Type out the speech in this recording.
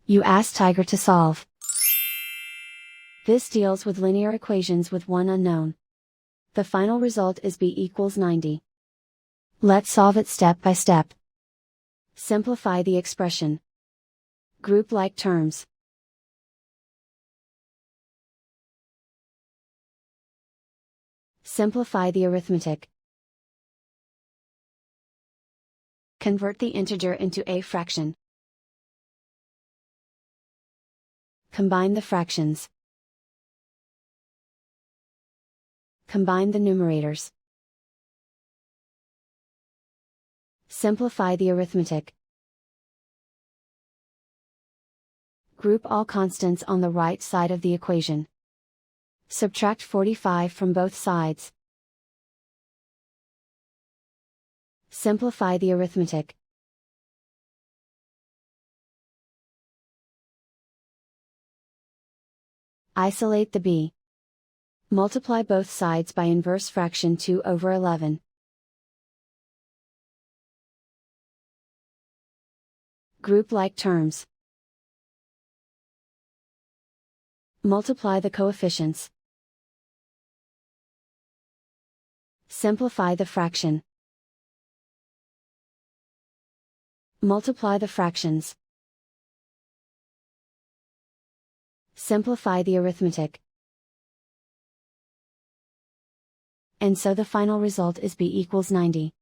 You ask Tiger to solve. This deals with linear equations with one unknown. The final result is b=90. Let's solve it step by step. Simplify the expression. Group like terms. Simplify the arithmetic. Convert the integer into a fraction. Combine the fractions. Combine the numerators. Simplify the arithmetic. Group all constants on the right side of the equation. Subtract 45 from both sides. Simplify the arithmetic. Isolate the b. Multiply both sides by inverse fraction 2/11. Group like terms. Multiply the coefficients. Simplify the fraction. Multiply the fractions. Simplify the arithmetic. And so the final result is b=90.